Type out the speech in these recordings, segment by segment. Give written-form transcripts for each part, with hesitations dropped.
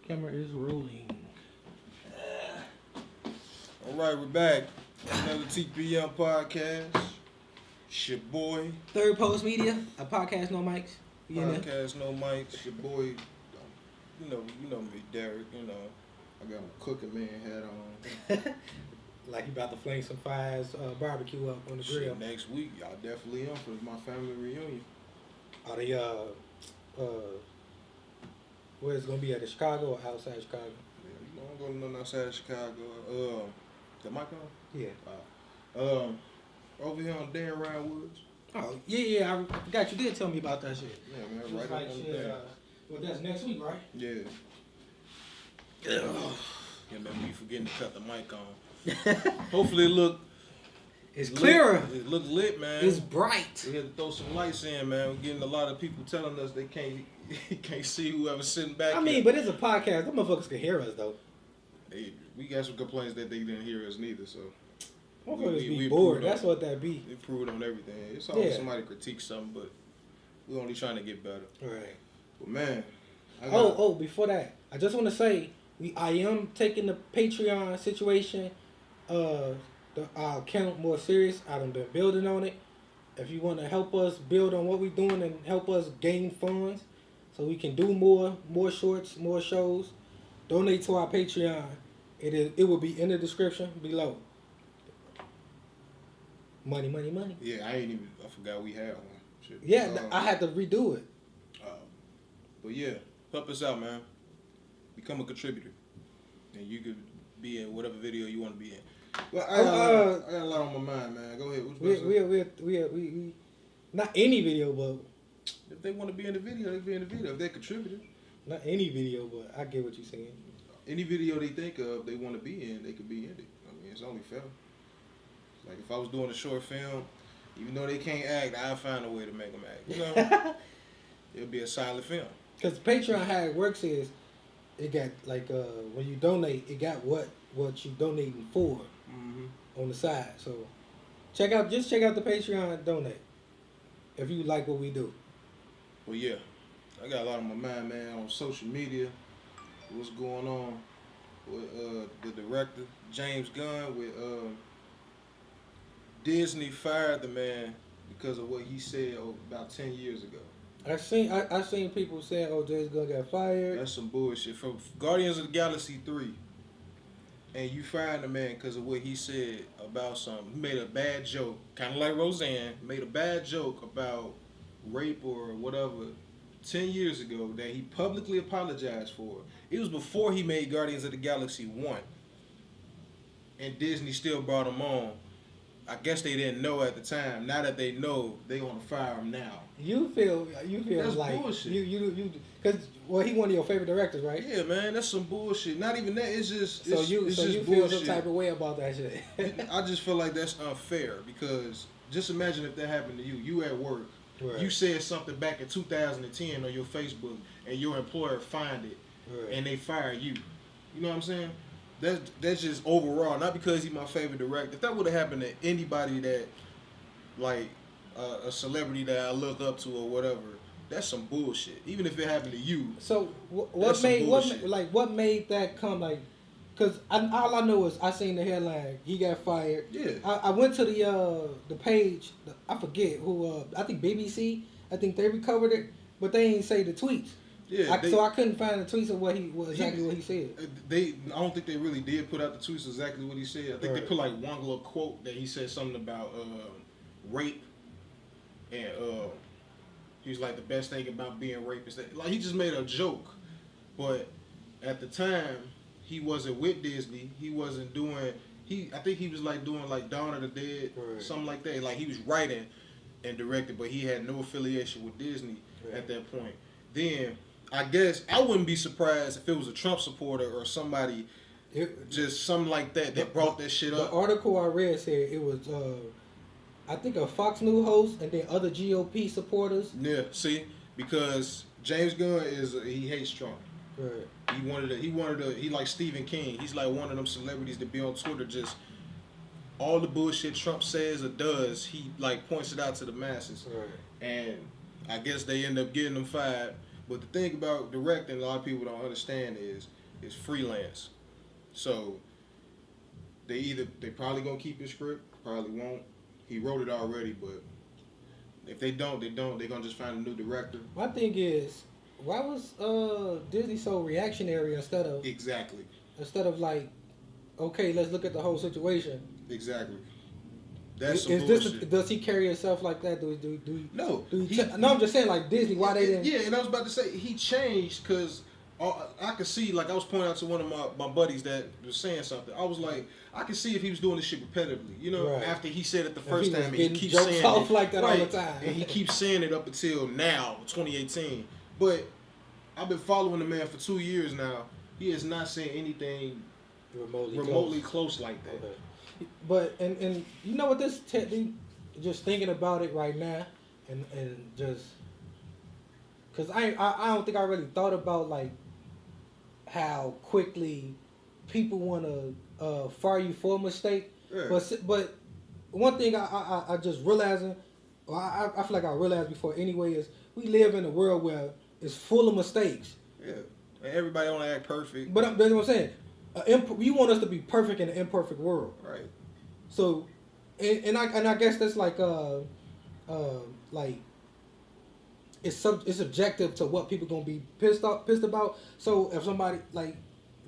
Camera is rolling. All right, we're back. Another TPM podcast. It's your boy. Third Post Media, a podcast, no mics. You know? Podcast, no mics. Your boy. You know me, Derrick. You know, I got my cooking man hat on. Like you about to flame some fires, barbecue up on the grill. Shit, next week, y'all definitely on for my family reunion. Are they where it's gonna be at? Chicago or outside Chicago? Yeah, you know, I'm going to nothing outside Chicago. The mic on? Yeah. Over here on Dan Ryan Woods. Oh yeah, I forgot you did tell me about that shit. Yeah, man, Just right like on shit. there. Well, that's next week, right? Yeah. Yeah, man, we forgetting to cut the mic on. Hopefully it It's clearer. It look lit, man. It's bright. We had to throw some lights in, man. We're getting a lot of people telling us they can't see whoever's sitting back I mean, here. but it's a podcast. Them motherfuckers can hear us though. Hey, we got some complaints that they didn't hear us neither, so. Motherfuckers be bored. That's what that be. We improved on everything. It's always somebody critique something, but we're only trying to get better. Right. But man. Before that, I just want to say I am taking the Patreon situation, our account more serious. I've been building on it. If you want to help us build on what we're doing and help us gain funds, so we can do more shorts, more shows, donate to our Patreon. It will be in the description below. Money. Yeah, I forgot we had one. Shit. Yeah, I had to redo it. But yeah, help us out, man. Become a contributor, and you could be in whatever video you want to be in. Well, I got a lot on my mind, man. Go ahead. We not any video, but if they want to be in the video, they be in the video. If they're contributing, not any video, but I get what you're saying. Any video they think of, they want to be in, they could be in it. I mean, it's only fair. Like if I was doing a short film, even though they can't act, I'd find a way to make them act. You know, it'll be a silent film. Because Patreon, how it works is, it got like when you donate, it got what you donating for on the side. So check out the Patreon and donate if you like what we do. Well, yeah, I got a lot on my mind, man. On social media, what's going on with the director James Gunn with Disney fired the man because of what he said about 10 years ago. I seen people saying, "Oh, James Gunn got fired." That's some bullshit. From Guardians of the Galaxy 3, and you fired the man because of what he said about something. He made a bad joke, kind of like Roseanne, made a bad joke about rape or whatever 10 years ago that he publicly apologized for. It was before he made Guardians of the Galaxy 1, and Disney still brought him on. I guess they didn't know at the time. Now that they know, they gonna fire him now. You feel that's like bullshit. You because he one of your favorite directors, right? Yeah, man, that's some bullshit. Not even that. It's just you bullshit. feel some type of way about that shit. I just feel like that's unfair because just imagine if that happened to you. You at work, right. You said something back in 2010 on your Facebook, and your employer find it, right. And they fire you. You know what I'm saying? That's just overall, not because he's my favorite director. If that would have happened to anybody that, like, a celebrity that I look up to or whatever, that's some bullshit. Even if it happened to you. So what made that come like? Cause all I know is I seen the headline. He got fired. Yeah. I went to the page. I forget who. I think BBC. I think they recovered it, but they ain't say the tweets. Yeah, so I couldn't find the tweets of what he said. I don't think they really did put out the tweets exactly what he said. I think right. they put like one little quote that he said something about rape, and he was like the best thing about being rapist. Like he just made a joke, but at the time he wasn't with Disney. He wasn't doing. I think he was like doing like Dawn of the Dead, right. Something like that. Like he was writing and directing, but he had no affiliation with Disney right. At that point. Then. I guess I wouldn't be surprised if it was a Trump supporter or somebody, just something like that brought that shit up. The article I read said it was, I think a Fox News host and then other GOP supporters. Yeah, see, because James Gunn he hates Trump. Right. He like Stephen King. He's like one of them celebrities that be on Twitter just all the bullshit Trump says or does. He like points it out to the masses. Right. And I guess they end up getting him fired. But the thing about directing, a lot of people don't understand is freelance. So they probably gonna keep his script, probably won't. He wrote it already, but if they don't, they don't. They're gonna just find a new director. My thing is, why was Disney so reactionary instead of like, okay, let's look at the whole situation. Exactly. That's is some this bullshit. does he carry himself like that? No. No, I'm just saying like Disney. Why they didn't? Yeah, and I was about to say he changed because I could see, like I was pointing out to one of my buddies that was saying something. I was like, I could see if he was doing this shit repetitively. You know, Right. after he said it the first time, and he keeps jokes saying off it like that all the time, and he keeps saying it up until now, 2018. But I've been following the man for 2 years now. He has not said anything remotely close like that. Okay. But and you know what this just thinking about it right now and just because I don't think I really thought about like how quickly people want to fire you for a mistake. Yeah. But one thing I just realizing, or I feel like I realized before anyway, is we live in a world where it's full of mistakes. Yeah, and everybody don't act perfect. But that's what I'm saying. You want us to be perfect in an imperfect world, Right. So, and I guess that's like it's subjective to what people gonna be pissed about. So if somebody like,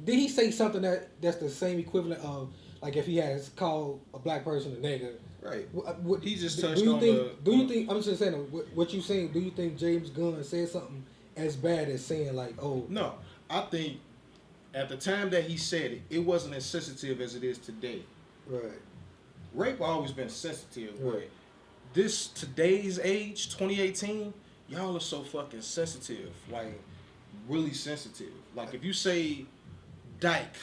did he say something that's the same equivalent of like if he has called a black person a nigger? Right. What He just touched do you on think? Do you think? I'm just saying what you saying. Do you think James Gunn said something as bad as saying like, oh? No, I think at the time that he said it, it wasn't as sensitive as it is today. Right. Rape always been sensitive, Right. but today's age, 2018, y'all are so fucking sensitive, like really sensitive. Like if you say dyke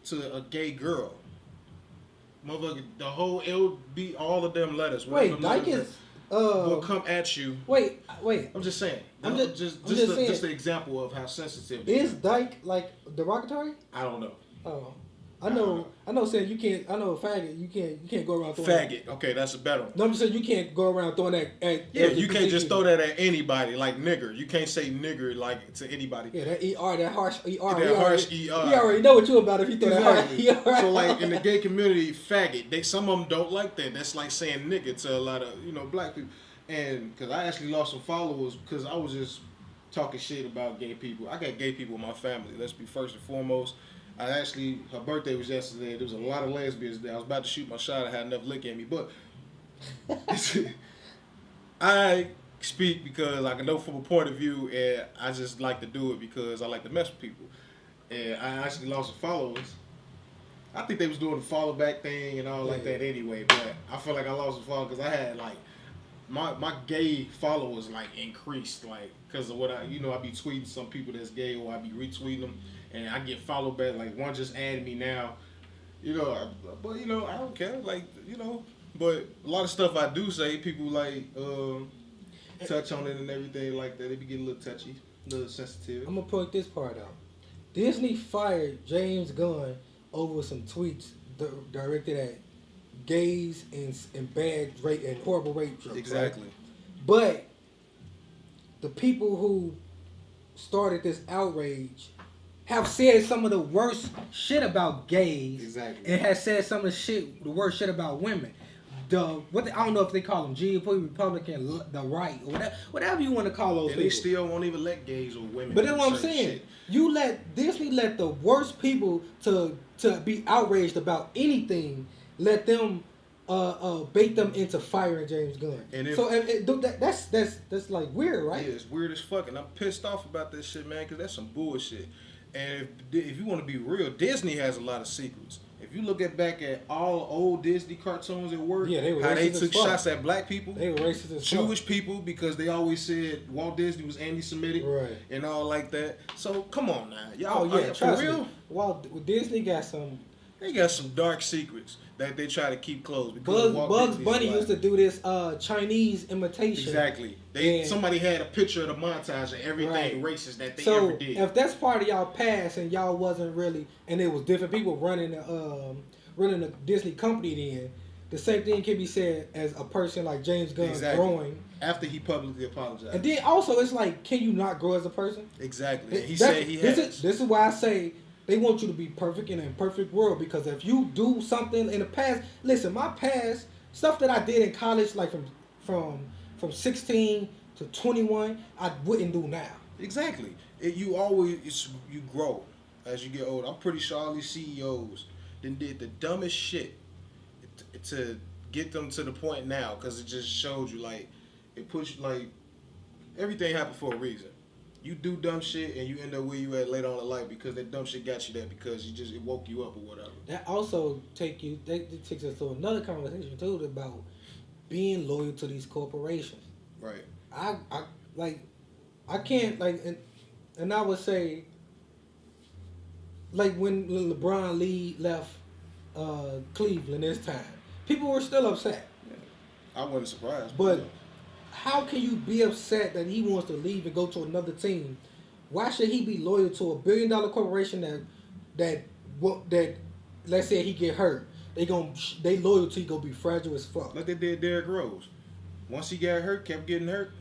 to a gay girl, motherfucker, the whole it'll be all of them letters. Wait, dyke is will come at you. Wait. I'm just saying. I'm just saying. just an example of how sensitive. Is dyke like derogatory? I don't know. Oh, I know. Saying you can't. I know faggot. You can't go around throwing Faggot. Okay, that's a better one. No, I'm just saying you can't go around throwing that. Yeah, you can't just throw that at anybody like nigger. You can't say nigger like to anybody. Yeah, that ER, that harsh ER. That harsh ER. You already know what you about if you throw Exactly. that harsh ER. So like in the gay community, faggot. Some of them don't like that. That's like saying nigger to a lot of black people. And because I actually lost some followers because I was just talking shit about gay people. I got gay people in my family. Let's be first and foremost. Her birthday was yesterday. There was a lot of lesbians there. I was about to shoot my shot. I had enough lick in me. But I speak because I can know from a point of view, and I just like to do it because I like to mess with people. And I actually lost some followers. I think they was doing the follow back thing and all like that anyway. But I feel like I lost some followers because I had like my gay followers like increased like because of what I be tweeting some people that's gay or I be retweeting them. And I get followed back, like one just added me now, but I don't care, but a lot of stuff I do say, people like touch on it and everything like that. They be getting a little touchy, a little sensitive. I'm gonna point this part out. Disney fired James Gunn over some tweets directed at gays and bad rape and horrible rape jokes. Exactly. Right? But the people who started this outrage have said some of the worst shit about gays. Exactly. And has said some of the worst shit about women. I don't know if they call them GOP, Republican, the right, or whatever you want to call those and people. They still won't even let gays or women. But that's what I'm certain saying. Shit. Disney let the worst people to be outraged about anything, let them bait them into firing James Gunn. That's like weird, right? Yeah, it's weird as fuck, and I'm pissed off about this shit, man, because that's some bullshit. And if you want to be real, Disney has a lot of secrets. If you look back at all old Disney cartoons at work, how they took shots at black people, they were racist as Jewish people, because they always said Walt Disney was anti-Semitic, right, and all like that. So come on now, y'all. For real? Walt Disney got some. They got some dark secrets that they try to keep closed. Bugs Bunny used to do this Chinese imitation. Exactly. Somebody had a picture of the montage of everything racist that they ever did. If that's part of y'all past and y'all wasn't really, and it was different people running the Disney company then, the same thing can be said as a person like James Gunn growing. After he publicly apologized. And then also, it's like, can you not grow as a person? Exactly. He said he has. This is why I say they want you to be perfect in an imperfect world, because if you do something in the past, listen, my past, stuff that I did in college, like from 16 to 21, I wouldn't do now. Exactly. You grow as you get older. I'm pretty sure all these CEOs then did the dumbest shit to get them to the point now, because it just showed you, like, it puts you, like, everything happened for a reason. You do dumb shit and you end up where you at later on in life because that dumb shit got you there because it woke you up or whatever. That also takes us to another conversation too about being loyal to these corporations. Right. I can't, like, and I would say, like, when LeBron left Cleveland this time, people were still upset. Yeah. I wasn't surprised. But how can you be upset that he wants to leave and go to another team? Why should he be loyal to a $1 billion corporation that let's say he get hurt, they loyalty gonna be fragile as fuck. Like they did Derrick Rose. Once he got hurt, kept getting hurt.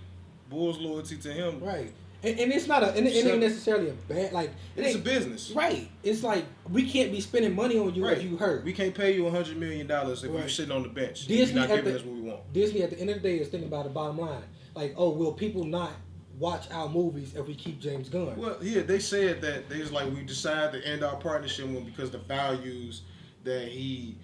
Bulls loyalty to him. Right. And it's not it ain't necessarily a bad, like, it's a business. Right. It's like, we can't be spending money on you if you hurt. We can't pay you $100 million if you're sitting on the bench. Disney, you're not giving us what we want. Disney at the end of the day is thinking about the bottom line. Like, oh, will people not watch our movies if we keep James Gunn? Well, yeah, they said that they was like, we decided to end our partnership with him because the values that he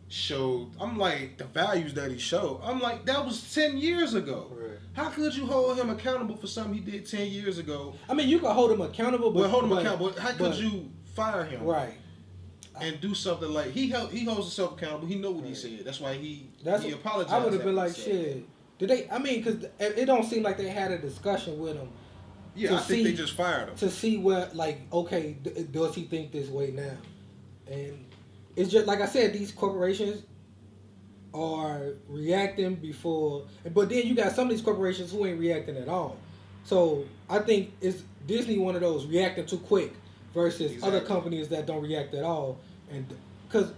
showed. I'm like, the values that he showed. I'm like, that was 10 years ago. Right. How could you hold him accountable for something he did 10 years ago? I mean, you can hold him accountable, but how could you fire him? Right. And do something like he holds himself accountable. He know what he said. That's why he apologized. I would have been like, shit. Did they? I mean, because it don't seem like they had a discussion with him. Yeah, I think they just fired him to see what, like, okay, does he think this way now? And it's just like I said, these corporations are reacting before, but then you got some of these corporations who ain't reacting at all. So I think it's Disney, one of those reacting too quick versus other companies that don't react at all. And because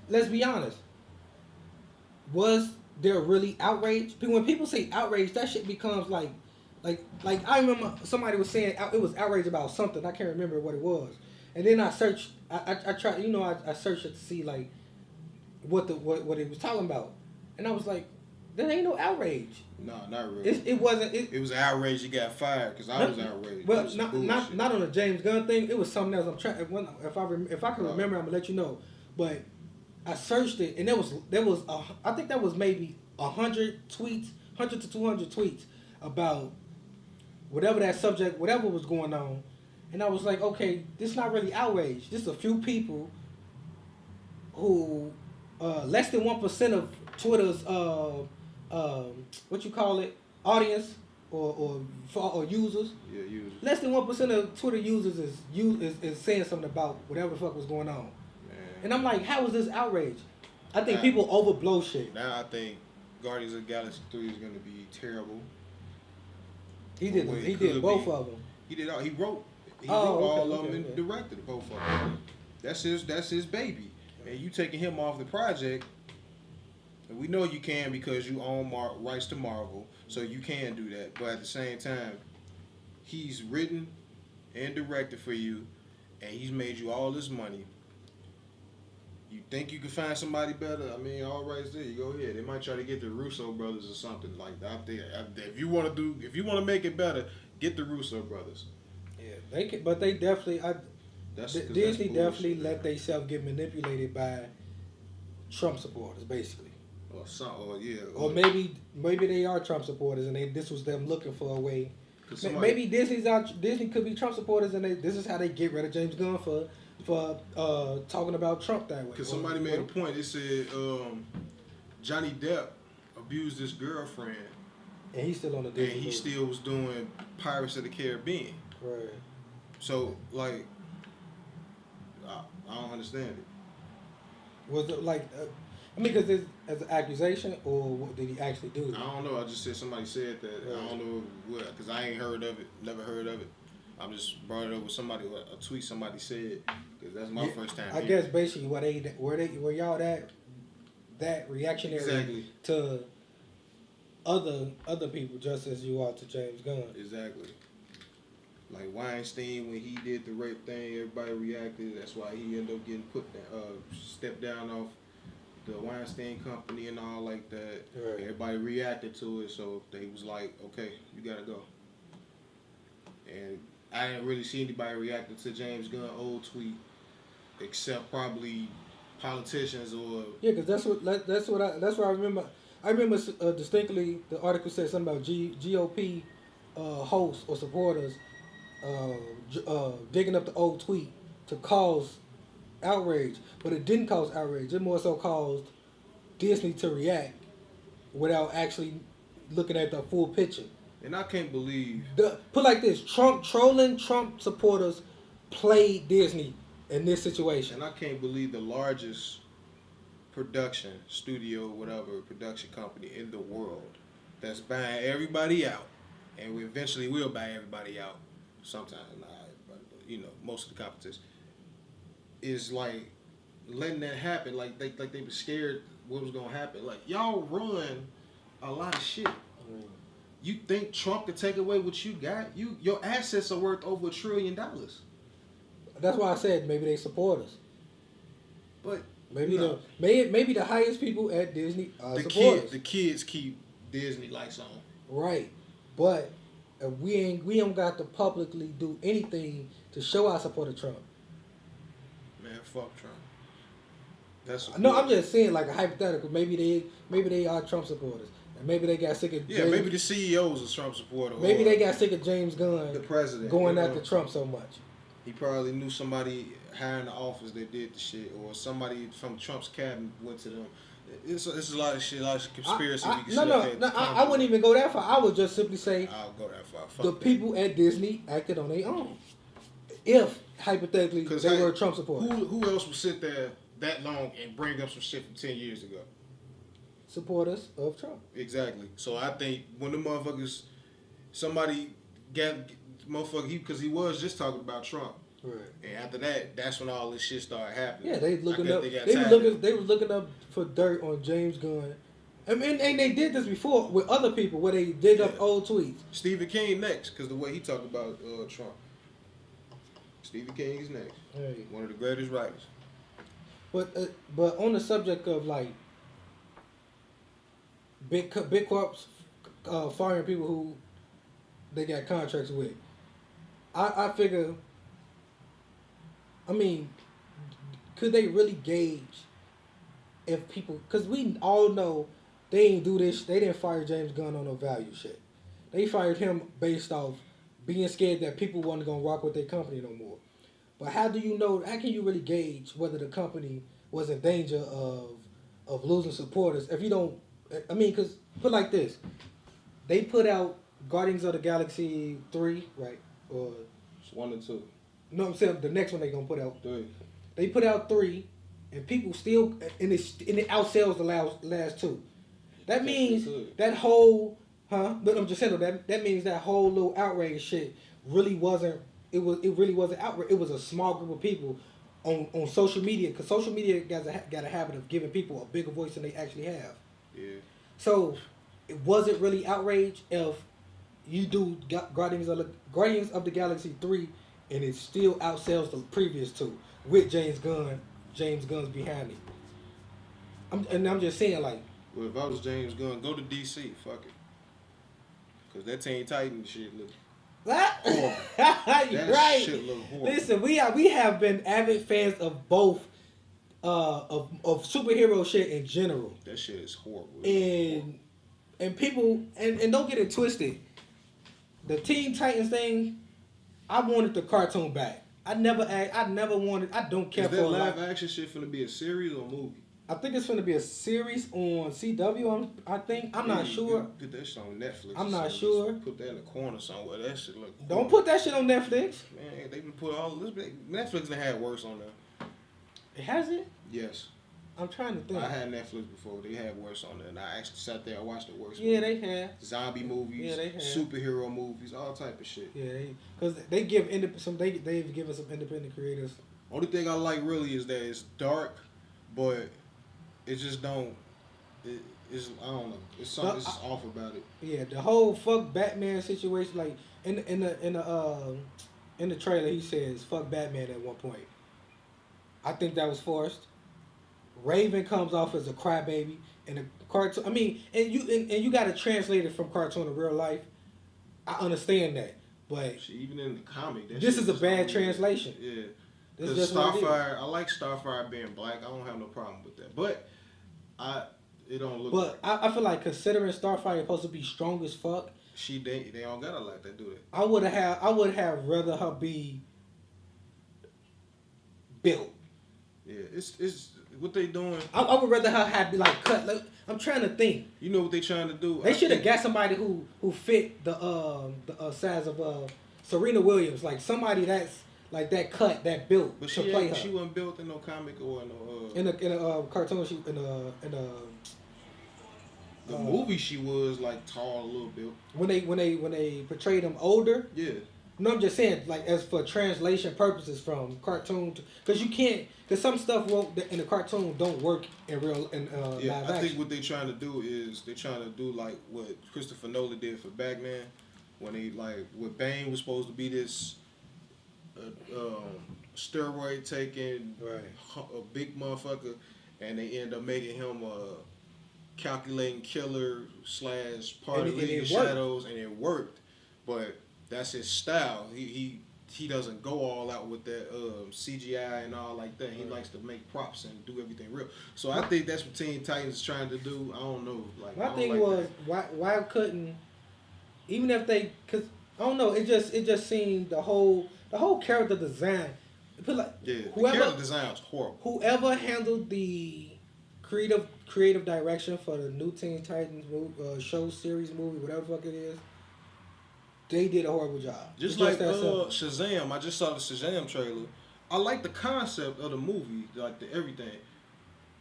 let's be honest, was there really outrage? When people say outrage, that shit becomes like I remember somebody was saying it was outrage about something. I can't remember what it was. And then I searched. I tried. I searched it to see like what it was talking about, and I was like, there ain't no outrage. No, not really. It wasn't. It was outrage. You got fired because I was outraged. Well, not on the James Gunn thing. It was something else. I'm trying. If I can remember, I'm gonna let you know. But I searched it, and there was I think that was maybe 100 tweets, 100 to 200 tweets about whatever that subject, whatever was going on. And I was like, okay, this is not really outrage. This is a few people who, less than 1% of Twitter's, what you call it, audience or users. Yeah, users. Less than 1% of Twitter users is saying something about whatever the fuck was going on. Man. And I'm like, how is this outrage? I think people overblow shit. Now I think Guardians of the Galaxy 3 is going to be terrible. He did both of them. He did all. He wrote all of them and directed both of them. That's his baby. And you taking him off the project, and we know you can because you own rights to Marvel, so you can do that. But at the same time, he's written and directed for you, and he's made you all this money. You think you can find somebody better? I mean, all rights there. You go ahead. They might try to get the Russo brothers or something like that. If you want to make it better, get the Russo brothers. Yeah, they can, but they definitely. Disney definitely let themselves get manipulated by Trump supporters, basically. Or maybe they are Trump supporters, and this was them looking for a way. Maybe Disney could be Trump supporters, and this is how they get rid of James Gunn for talking about Trump that way. Because somebody made a point. They said Johnny Depp abused his girlfriend, and he's still on the Disney. And he still was doing Pirates of the Caribbean. Right. So like, I don't understand it. Was it like? I mean, because as an accusation, or what did he actually do? I don't know. I just said somebody said that. Right. I don't know what, because I ain't heard of it. Never heard of it. I just brought it up with somebody, a tweet somebody said, because that's my first time. I guess basically where y'all at, that reactionary to other people, just as you are to James Gunn. Exactly. Like Weinstein, when he did the rape thing, everybody reacted. That's why he ended up getting stepped down off the Weinstein company and all like that. Right. Everybody reacted to it, so they was like, okay, you gotta go. And I didn't really see anybody reacting to James Gunn old tweet, except probably politicians or yeah, because that's what I remember. I remember distinctly the article said something about GOP hosts or supporters digging up the old tweet to cause outrage, but it didn't cause outrage. It more so caused Disney to react without actually looking at the full picture. And I can't believe Put like this: Trump supporters played Disney in this situation. And I can't believe the largest production studio, whatever production company in the world that's buying everybody out, and we eventually will buy everybody out. Sometimes not everybody, but most of the competition is like letting that happen. Like they were scared what was gonna happen. Like y'all run a lot of shit. You think Trump could take away what you got? Your assets are worth over $1 trillion. That's why I said maybe they support us. But maybe the highest people at Disney support us. The kids keep Disney lights on. Right, but we don't got to publicly do anything to show our support of Trump. Man, fuck Trump. I'm just saying like a hypothetical. Maybe they are Trump supporters. And maybe they got sick of James, maybe the CEOs are Trump supporters. Maybe they got sick of James Gunn, the president, going after Trump so much. He probably knew somebody high in the office that did the shit, or somebody from Trump's cabinet went to them. It's a lot of shit, a lot of conspiracy. I wouldn't even go that far. I would just simply say I'll go that far. The people at Disney acted on their own. If hypothetically they were Trump supporters, who else would sit there that long and bring up some shit from 10 years ago? Supporters of Trump. Exactly. So I think when the motherfuckers, somebody because he was just talking about Trump. Right. And after that, that's when all this shit started happening. Yeah, they were looking up for dirt on James Gunn. And they did this before with other people where they dig up old tweets. Stephen King next, because the way he talked about Trump. Stephen King is next. Hey. One of the greatest writers. But on the subject of like big corps firing people who they got contracts with, I figure. I mean, could they really gauge if people? Because we all know they ain't do this. They didn't fire James Gunn on no value shit. They fired him based off being scared that people wasn't gonna rock with their company no more. But how do you know? How can you really gauge whether the company was in danger of losing supporters if you don't? I mean, because put like this, they put out Guardians of the Galaxy 3, right? Or it's 1 and 2. No, I'm saying the next one they gonna put out 3. They put out 3, and people still and it outsells the last 2. That means that whole But I'm just saying that means that whole little outrage shit really wasn't. It really wasn't outrage. It was a small group of people on social media, because social media got a habit of giving people a bigger voice than they actually have. Yeah. So it wasn't really outrage if you do Guardians of the Galaxy 3 and it still outsells the previous 2 with James Gunn's behind it. I'm just saying, like. Well, if I was James Gunn, go to DC. Fuck it. Because that Teen Titan shit look horrible. You're right. Shit look horrible. Listen, we have been avid fans of both of superhero shit in general. That shit is horrible. And people and don't get it twisted. The Teen Titans thing, I wanted the cartoon back. I don't care for Is that live action shit finna be a series or a movie? I think it's gonna be a series on CW. I'm not sure. Get that shit on Netflix. I'm not sure. Put that in the corner somewhere. That shit look. Don't put that shit on Netflix. Man, they been put all this. Netflix done had worse on there. It hasn't. Yes. I'm trying to think. I had Netflix before. They had worse on there, and I actually sat there and watched the worst. Yeah, movies. they have. Zombie movies. Yeah, they have. Superhero movies, all type of shit. Yeah, because they give they've given some independent creators. Only thing I like really is that it's dark, but it just don't. it's I don't know. It's something that's just off about it. Yeah, the whole fuck Batman situation, like in the trailer, he says fuck Batman at one point. I think that was forced. Raven comes off as a crybaby in a cartoon. I mean, and you got to translate it from cartoon to real life. I understand that, but Shit, even in the comic, this is a bad translation. Yeah, This because is what it is. Starfire, I like Starfire being black. I don't have no problem with that, but it don't look. But I feel like considering Starfire is supposed to be strong as fuck, they don't gotta like that, do they? I would have rather her be built. Yeah, it's what they doing. I would rather her have be like cut. Like, I'm trying to think. You know what they trying to do? They should have got somebody who fit the size of Serena Williams, like somebody that's like that cut, that built But to play her. she wasn't built in no comic or no. In a cartoon, she in a the movie she was like tall, a little built. when they portrayed him older. Yeah. No, I'm just saying, like, as for translation purposes from cartoon to, because you can't, because some stuff won't in the cartoon don't work in real live action. I think what they trying to do is they trying to do like what Christopher Nolan did for Batman, when he like what Bane was supposed to be this steroid taking a big motherfucker, and they end up making him a calculating killer / part of League of Shadows, and it worked, but. That's his style. He doesn't go all out with that CGI and all like that. He likes to make props and do everything real. So I think that's what Teen Titans is trying to do. I don't know. Like my thing was why couldn't, even if they, cause I don't know. It just seemed the whole character design. Like, the character design was horrible. Whoever handled the creative direction for the new Teen Titans show series movie, whatever the fuck it is. They did a horrible job. Just like Shazam. I just saw the Shazam trailer. I like the concept of the movie, like the everything.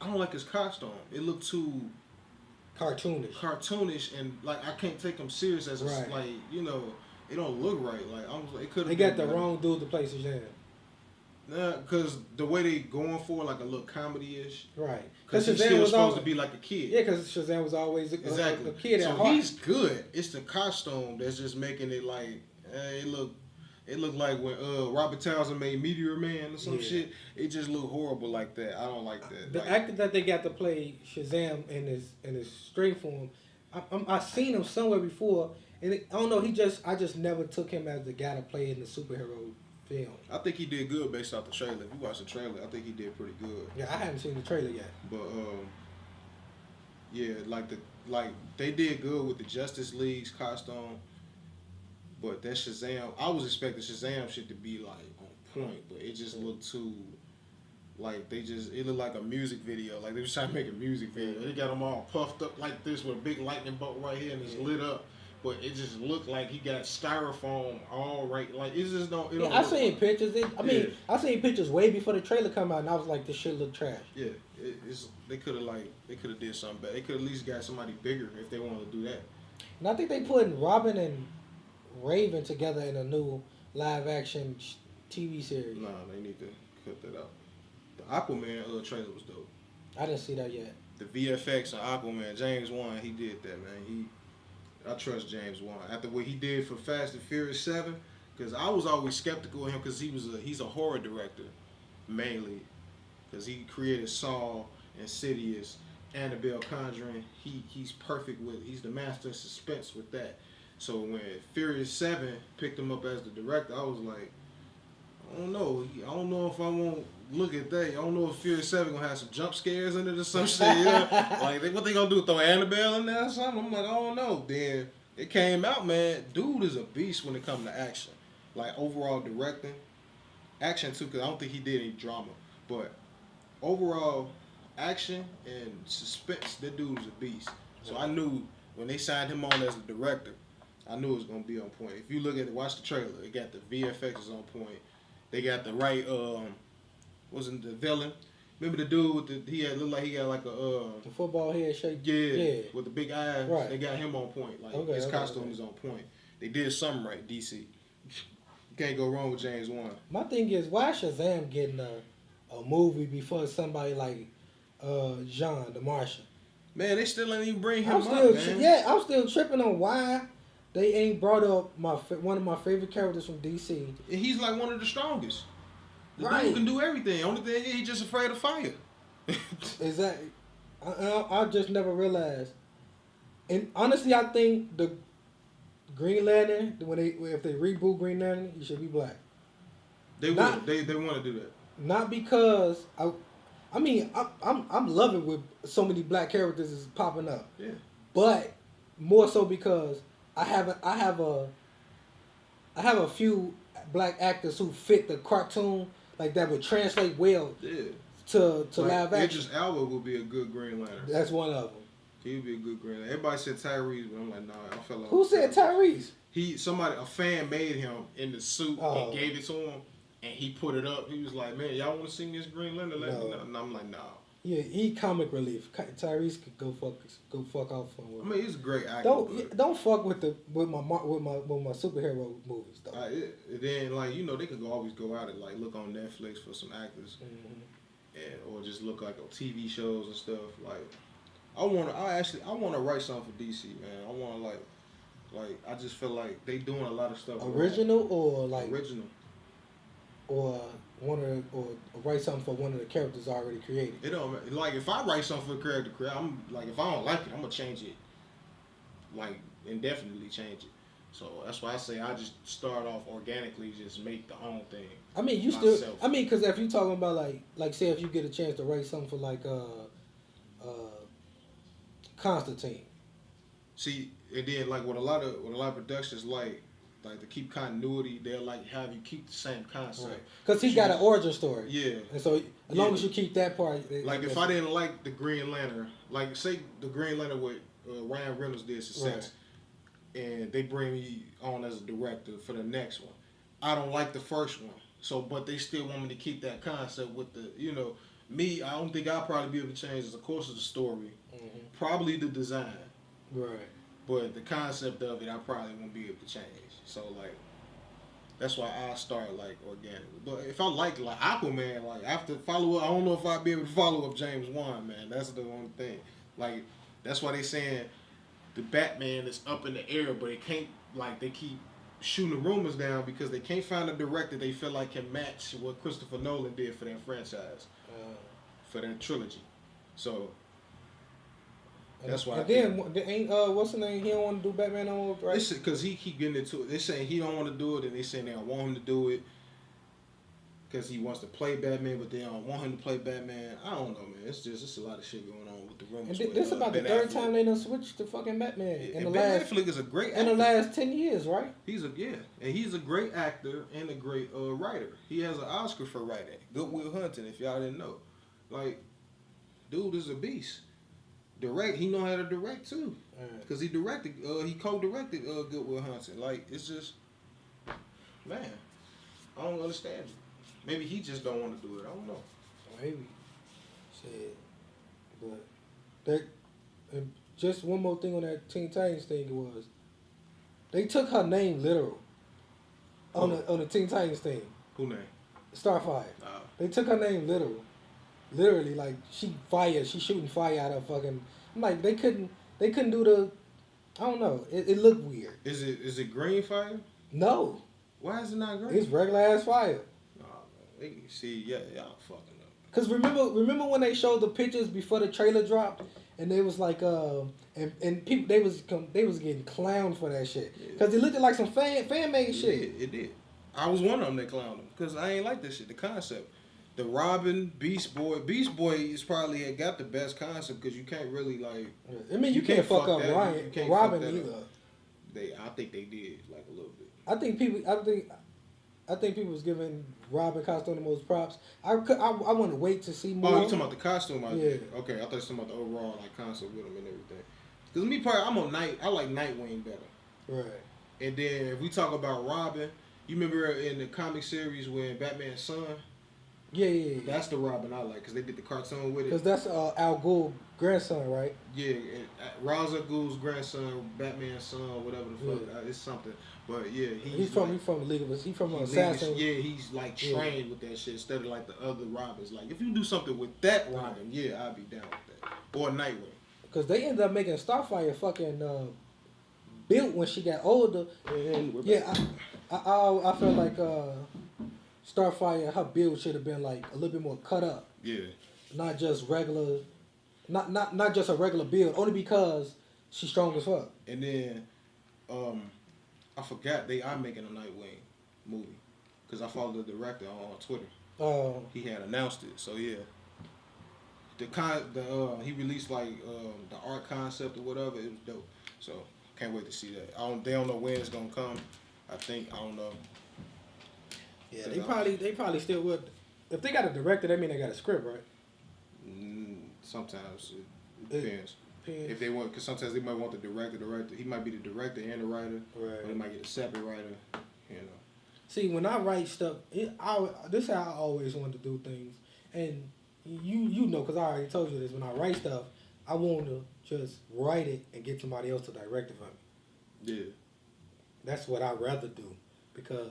I don't like his costume. It looked too cartoonish, and like I can't take him serious as like it don't look right. Like it could. They got the wrong dude to play Shazam. Nah, because the way they going for like a little comedy-ish. Right. Because he's still supposed to be like a kid. Yeah, because Shazam was always a kid at heart. So he's good. It's the costume that's just making it like, it look like when Robert Townsend made Meteor Man or some shit. It just looked horrible like that. I don't like that. The actor that they got to play Shazam in his straight form, I seen him somewhere before, and I don't know. I just never took him as the guy to play in the superhero film. I think he did good based off the trailer. If you watch the trailer, I think he did pretty good. Yeah, I haven't seen the trailer yet. But yeah, like they did good with the Justice League's costume. But that Shazam, I was expecting Shazam shit to be like on point, but it just looked too like it looked like a music video. Like they was trying to make a music video. They got them all puffed up like this with a big lightning bolt right here and it's lit up. But it just looked like he got styrofoam all right. Like it just don't. It don't I seen pictures. I seen pictures way before the trailer come out, and I was like, "This shit look trash." Yeah, they could have did something better. They could at least got somebody bigger if they wanted to do that. And I think they putting Robin and Raven together in a new live action TV series. Nah, they need to cut that out. The Aquaman trailer was dope. I didn't see that yet. The VFX on Aquaman, James Wan, he did that, man. I trust James Wan after what he did for Fast and Furious 7, because I was always skeptical of him because he's a horror director mainly, because he created Saw, Insidious, Annabelle, Conjuring. He's perfect he's the master of suspense with that. So when Furious 7 picked him up as the director, I was like, I don't know if I won't look at that. I don't know if Furious 7 gonna have some jump scares in it or some shit. Like what they gonna do? Throw Annabelle in there or something? I'm like, I don't know. Then it came out, man. Dude is a beast when it comes to action. Like overall directing, action too. Cause I don't think he did any drama, but overall action and suspense, that dude is a beast. So I knew when they signed him on as the director, I knew it was gonna be on point. If you watch the trailer, it got the VFX is on point. They got the right wasn't the villain. Remember the dude with looked like he got like the football head shape. Yeah, with the big eyes. Right. They got him on point. Like his costume is on point. They did something right, DC. You can't go wrong with James Wan. My thing is, why Shazam getting a movie before somebody like Jean the Martian? Man, they still ain't even bring him I'm up, still, man. I'm still tripping on why they ain't brought up one of my favorite characters from DC. And he's like one of the strongest. The Right. dude can do everything. Only thing is, he's just afraid of fire. Exactly. I just never realized. And honestly, I think the Green Lantern, if they reboot Green Lantern, he should be black. They Not- will. They want to do that. Not because I'm loving with so many black characters is popping up. Yeah. But more so because I have a few black actors who fit the cartoon like that would translate well Yeah. to Like, live action. Idris Elba would be a good Green Lantern. That's one of them. He would be a good Green Lantern. Everybody said Tyrese, but I'm like, nah, I fell off. Who said Tyrese? A fan made him in the suit Oh. and gave it to him, and he put it up. He was like, man, y'all want to see this Green Lantern? Let me know. And I'm like, nah. Yeah, he comic relief. Tyrese could go fuck off somewhere. I mean, he's a great actor. Don't fuck with my superhero movies though. Then like they could always go out and like look on Netflix for some actors, or just look like on TV shows and stuff. Like I want to write something for DC, man. I want to like I just feel like they doing a lot of stuff. Original or like original. Or write something for one of the characters already created. It don't like if I write something for a character, I'm like if I don't like it, I'm gonna change it, like indefinitely change it. So that's why I say I just start off organically, just make the own thing. I mean, because if you talking about like say if you get a chance to write something for like Constantine. See, and then like with a lot of productions like to keep continuity, they'll like have you keep the same concept. Because he got an origin story. Yeah. And so as long as you keep that part. Like if I didn't like the Green Lantern, like say the Green Lantern with Ryan Reynolds did success, and they bring me on as a director for the next one. I don't like the first one, so but they still want me to keep that concept with the me. I don't think I'll probably be able to change the course of the story, probably the design, right. But the concept of it, I probably won't be able to change. So like, that's why I start like organically. But if I like Aquaman, like after follow up, I don't know if I'd be able to follow up James Wan, man. That's the only thing. Like that's why they saying the Batman is up in the air, but it can't. Like they keep shooting the rumors down because they can't find a director they feel like can match what Christopher Nolan did for that franchise, for that trilogy. So. That's why. And then ain't what's the name? He don't want to do Batman no more, right? Because he keep getting into it. They saying he don't want to do it, and they saying they don't want him to do it because he wants to play Batman, but they don't want him to play Batman. I don't know, man. It's a lot of shit going on with the rumors. And this about the third time they done switched to fucking Batman in the Ben last. Affleck is a great actor. In the last 10 years, right? He's a great actor and a great writer. He has an Oscar for writing. Good Will Hunting, if y'all didn't know, like, dude is a beast. He know how to direct too, because he co-directed Good Will Hunting. Like it's just, man, I don't understand it. Maybe he just don't want to do it. I don't know. Maybe, shit, but and just one more thing on that Teen Titans thing was, they took her name literal on the Teen Titans thing. Who name? Starfire. They took her name literal. Literally, like she's shooting fire out of fucking. I'm like they couldn't do the. I don't know. It looked weird. Is it green fire? No. Why is it not green? It's regular ass fire. Nah, man. See, y'all fucking up. Cause remember when they showed the pictures before the trailer dropped, and they was like and people they was getting clowned for that shit. Cause it looked like some fan made shit. It did. I was one of them that clowned them because I ain't like that shit. The concept. The Robin, Beast Boy is probably had got the best concept because you can't really like. I mean, you can't fuck up Robin either. I think they did like a little bit. I think people was giving Robin costume the most props. I want to wait to see more. Oh, you talking about the costume? Yeah. Okay, I thought you were talking about the overall like concept with him and everything. Because me personally, I like Nightwing better. Right. And then if we talk about Robin, you remember in the comic series when Batman's son. Yeah. That's the Robin I like because they did the cartoon with it. Because that's Al Ghul grandson, right? Yeah, Ra's al Ghul's grandson, Batman's son, whatever the fuck. It's something. But yeah, he's from League of Us. He's from Assassin. Yeah, he's like trained with that shit instead of like the other Robins. Like if you do something with that Robin, I'd be down with that. Or Nightwing. Because they ended up making Starfire fucking built when she got older. And we're Yeah, back. I felt like Starfire, her build should have been like a little bit more cut up, Yeah. not just regular, not just a regular build. Only because she's strong as fuck. And then, I forgot they are making a Nightwing movie because I followed the director on Twitter. He had announced it, so yeah. He released like the art concept or whatever. It was dope. So can't wait to see that. They don't know when it's gonna come. I don't know. Yeah, they probably still would. If they got a director, that mean they got a script, right? Sometimes it depends. If they want, because sometimes they might want the director. He might be the director and the writer. Right. Or they might get a separate writer. You know. See, when I write stuff, this is how I always wanted to do things, and you know, because I already told you this. When I write stuff, I want to just write it and get somebody else to direct it for me. Yeah. That's what I'd rather do, because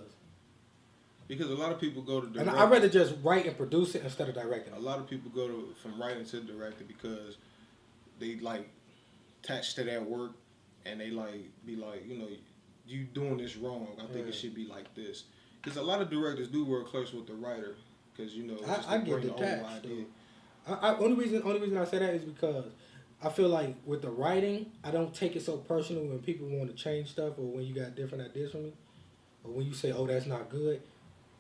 a lot of people go to direct. and I'd rather just write and produce it instead of directing it. A lot of people go from writing to director because they like attached to that work, and they like be like, you know, you doing this wrong. I think it should be like this. Because a lot of directors do work close with the writer, because you know I get detached. Only reason I say that is because I feel like with the writing, I don't take it so personal when people want to change stuff or when you got different ideas from me, or when you say, "Oh, that's not good."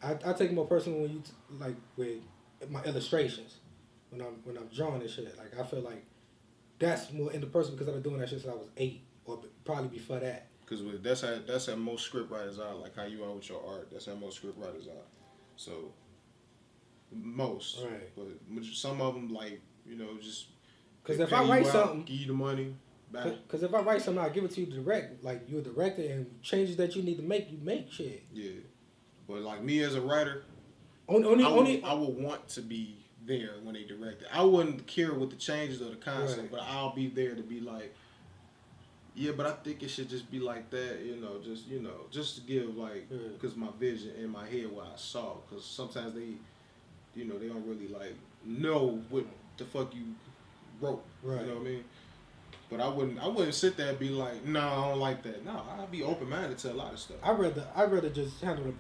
I take it more personal when you like with my illustrations, when I'm drawing and shit. Like I feel like that's more interpersonal because I've been doing that shit since I was 8, or probably before that. Because that's how most script writers are. Like how you are with your art. That's how most script writers are. So most, right? But some of them, like, you know, just because if I write something, give you the money. Because if I write something, I give it to you to direct. Like you're a director, and changes that you need to make, you make shit. Yeah, but like me as a writer, I would want to be there when they direct it. I wouldn't care with the changes or the concept, but I'll be there to be like, yeah, but I think it should just be like that, just to give like, because my vision in my head what I saw, because sometimes they don't really like know what the fuck you wrote, right? You know what I mean? But I wouldn't sit there and be like, no, I don't like that. No, I'd be open minded to a lot of stuff. I'd rather just handle the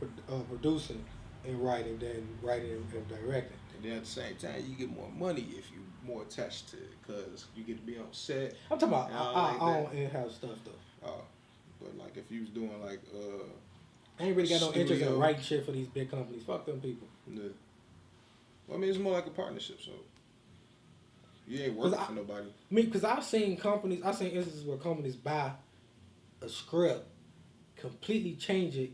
producing and writing than writing and directing. And then at the same time, you get more money if you're more attached to it, because you get to be on set. I'm talking about I don't in-house stuff though. But like if you was doing like I ain't really got no interest in writing shit for these big companies. Fuck them people. Yeah. Well, I mean, it's more like a partnership, so you ain't working for nobody. Because I've seen instances where companies buy a script, completely change it,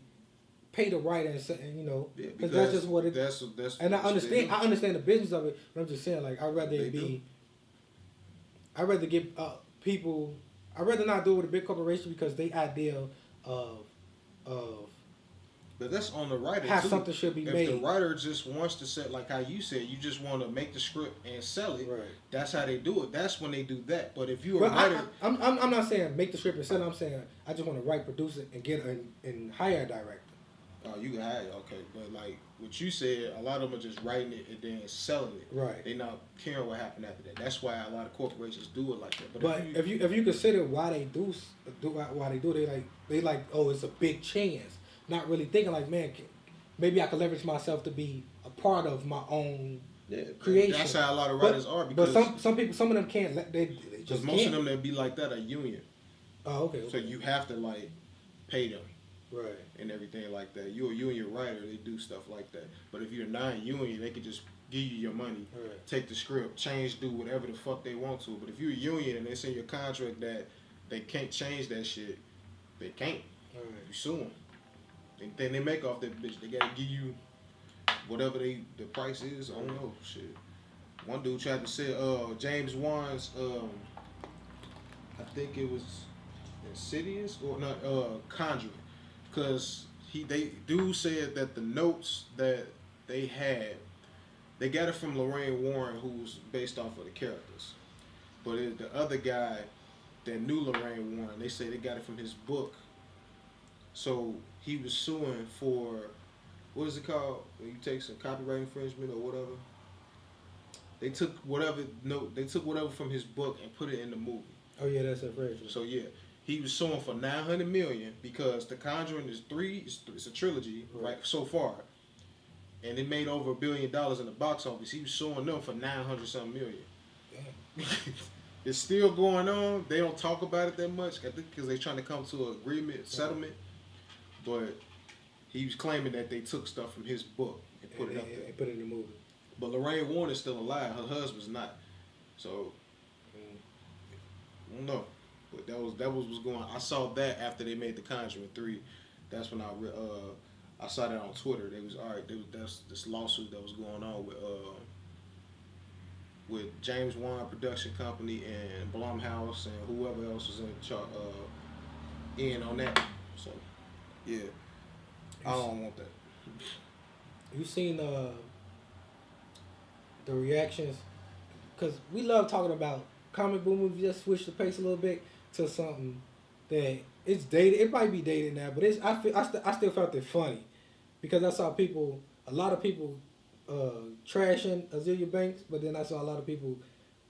pay the writer, and you know, because that's just what it is. That's and I understand the business of it, but I'm just saying, like, I'd rather get people. I'd rather not do it with a big corporation because they ideal of but that's on the writer. How something should be made. If the writer just wants to set, like how you said, you just want to make the script and sell it. Right. That's how they do it. That's when they do that. But if you're a writer, I'm not saying make the script and sell it. I'm saying I just want to write, produce it, and get and hire a director. Oh, you can hire, okay. But like what you said, a lot of them are just writing it and then selling it. Right. They not caring what happened after that. That's why a lot of corporations do it like that. But if you consider why they do they like oh, it's a big chance. Not really thinking like, man, maybe I could leverage myself to be a part of my own creation. That's how a lot of writers are. Because but some people, some of them can't. They just most can't. of them that be like that are union. Oh, okay. So you have to like pay them, right, and everything like that. You're a union writer, they do stuff like that. But if you're non-union, they can just give you your money, take the script, change, do whatever the fuck they want to. But if you're a union and they say in your contract that they can't change that shit, they can't. Right. You sue them. And then they make off that bitch. They gotta give you whatever the price is. I don't know, shit. One dude tried to sell James Wan's I think it was Insidious or not Conjuring, because dude said that the notes that they had, they got it from Lorraine Warren, who's based off of the characters, but the other guy that knew Lorraine Warren, they say they got it from his book. So he was suing for, what is it called when you take some copyright infringement or whatever? They took whatever from his book and put it in the movie. Oh yeah, that's a version. So yeah, he was suing for $900 million because The Conjuring is it's a trilogy right so far, and it made over $1 billion in the box office. He was suing them for 900 something million. Damn. It's still going on. They don't talk about it that much, I think, because they're trying to come to an agreement, settlement. But he was claiming that they took stuff from his book and put it up there. And put it in the movie. But Lorraine Warner's still alive. Her husband's not. So, I don't know. But that was what's going on. I saw that after they made The Conjuring 3. That's when I saw that on Twitter. They was, all right, that's this lawsuit that was going on with James Wan Production Company and Blumhouse and whoever else was in on that. So, yeah. I don't want that. You seen the reactions? Because we love talking about comic book movies. Just switch the pace a little bit to something that it's dated. It might be dated now, but I still felt it funny because I saw a lot of people trashing Azealia Banks, but then I saw a lot of people,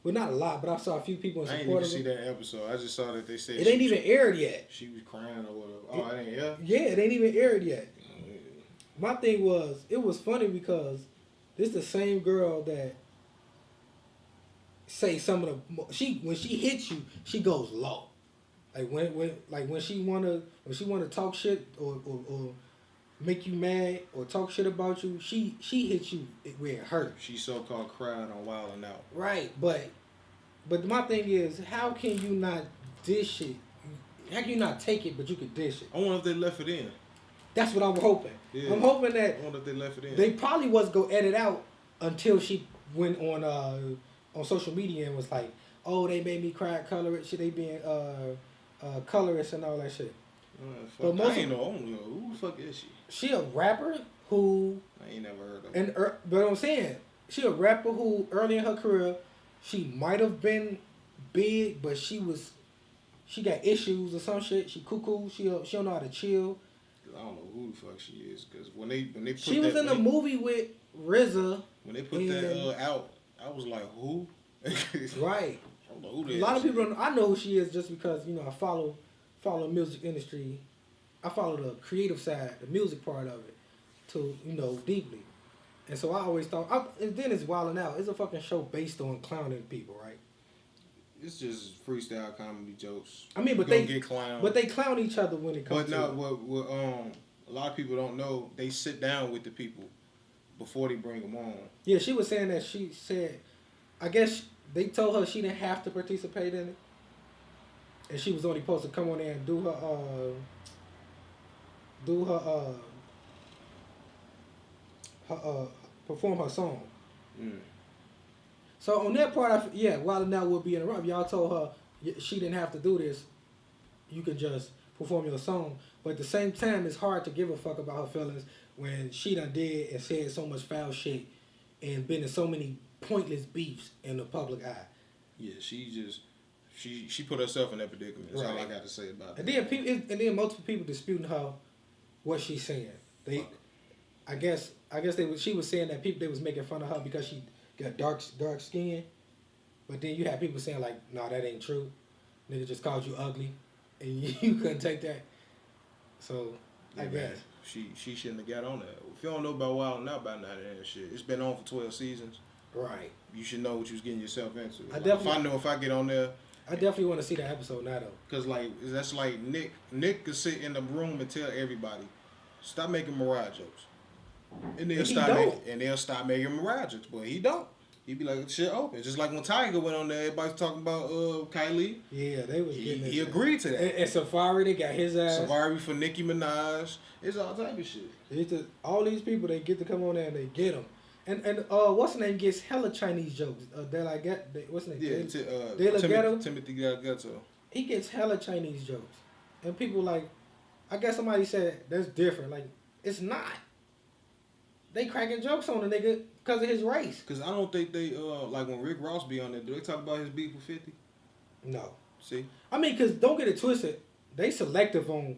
well, not a lot, but I saw a few people in support of it. I didn't even see that episode. I just saw that they said it ain't even aired yet. She was crying or whatever. Oh, it ain't aired? Yeah, it ain't even aired yet. My thing was, it was funny because this the same girl that say some of the when she hits you, she goes low. Like when she wanna talk shit or make you mad or talk shit about you, she hits you where it hurts. She so-called cried on Wild 'N Out. Right, but my thing is, how can you not dish it? How can you not take it, but you can dish it? I wonder if they left it in. That's what I'm hoping. Yeah. I'm hoping that I wonder if they left it in. They probably was go edit out until she went on social media and was like, "Oh, they made me cry at colorist. Shit, they being colorist and all that shit." But I ain't know who the fuck is she? She a rapper who I ain't never heard of her. But I'm saying she a rapper who early in her career she might have been big, but she got issues or some shit. She cuckoo. She don't know how to chill. I don't know who the fuck she is, because when they put she was in a movie with RZA. When they put that out, I was like, who? Right. I don't know who that is. A lot of people don't. I know who she is just because I follow the music industry. I follow the creative side, the music part of it, to deeply. And so I always thought. And then it's Wild 'N Out. It's a fucking show based on clowning people, right? It's just freestyle comedy jokes. I mean, but they get clowned. But they clown each other when it comes. But no, what a lot of people don't know, they sit down with the people before they bring them on. Yeah, she was saying that she said, I guess they told her she didn't have to participate in it, and she was only supposed to come on there and do her perform her song. Mm. So on that part, Wild 'N Out would be interrupted. Y'all told her she didn't have to do this. You could just perform your song. But at the same time, it's hard to give a fuck about her feelings when she done did and said so much foul shit and been in so many pointless beefs in the public eye. Yeah, she put herself in that predicament. That's all I got to say about it. And then multiple people disputing her what she's saying. I guess she was saying that they was making fun of her because she got dark skin, but then you have people saying like, "No, that ain't true. Nigga just called you ugly, and you couldn't take that." So I guess she shouldn't have got on that. If you don't know about Wild 'N Out by now, that shit, it's been on for 12 seasons. Right. You should know what you was getting yourself into. If I get on there, I definitely want to see that episode now though. Cause that's like Nick. Nick could sit in the room and tell everybody, "Stop making Mariah jokes." And they'll stop making Mariah jokes, but he don't. He be like, shit open. Just like when Tiger went on there, everybody's talking about Kylie. Yeah, they was getting he agreed to that. And Safari, they got his ass. Safari for Nicki Minaj. It's all type of shit. All these people, they get to come on there and they get them. And what's the name gets hella Chinese jokes. What's the name? Yeah, Timothy Gatto. He gets hella Chinese jokes. And people like, I guess somebody said that's different. Like, it's not. They cracking jokes on the nigga because of his race. Because I don't think they, like when Rick Ross be on there, do they talk about his beef with 50? No. See? I mean, because don't get it twisted. They selective on,